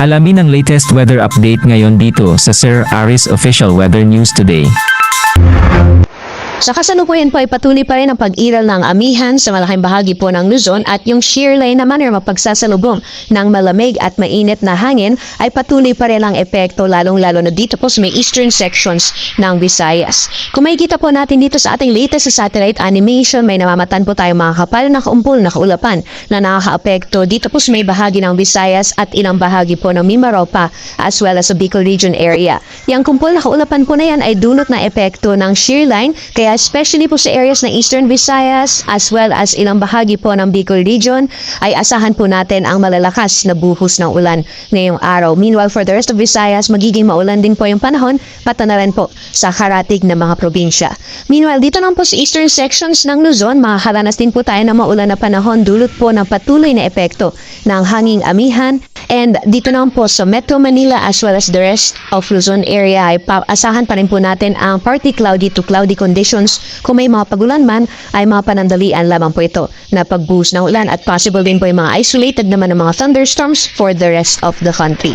Alamin ang latest weather update ngayon dito sa Sir Aris Official Weather News Today. Sa kasalukuyan po ay patuloy pa rin ang pag-iral ng amihan sa malaking bahagi po ng Luzon at yung shear line naman ay mapagsasalubong ng malamig at mainit na hangin ay patuloy pa rin ang epekto lalong-lalo na dito po sa may eastern sections ng Visayas. Kung makikita po natin dito sa ating latest sa satellite animation, may namamatan po tayong mga kapal na kaumpol na kaulapan na nakaka-apekto dito po sa may bahagi ng Visayas at ilang bahagi po ng Mimaropa as well as sa Bicol region area. Yang kumpol na kaulapan po na yan ay dulot na epekto ng shear line, kaya especially po sa areas ng Eastern Visayas as well as ilang bahagi po ng Bicol region ay asahan po natin ang malalakas na buhos ng ulan ngayong araw. Meanwhile, for the rest of Visayas, magiging maulan din po yung panahon, pati na rin po sa karatig na mga probinsya. Meanwhile, dito naman po sa eastern sections ng Luzon, makakaranas din po tayo ng maulan na panahon dulot po ng patuloy na epekto ng hanging amihan. And dito naman po sa Metro Manila as well as the rest of Luzon area ay asahan pa rin po natin ang partly cloudy to cloudy conditions. Kung may mga pagulan man ay mga panandalian lamang po ito na pagbuhos ng ulan at possible din po yung mga isolated naman ng mga thunderstorms for the rest of the country.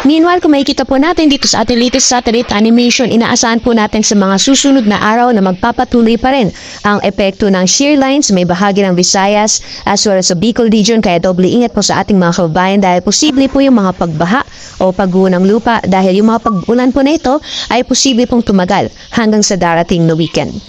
Meanwhile, kung makikita po natin dito sa ating latest satellite animation, inaasahan po natin sa mga susunod na araw na magpapatuloy pa rin ang epekto ng shear lines may bahagi ng Visayas as well as sa Bicol region, kaya doble ingat po sa ating mga kababayan dahil posible po yung mga pagbaha o pagguho ng lupa dahil yung mga pag-ulan po na ito ay posible pong tumagal hanggang sa darating na weekend.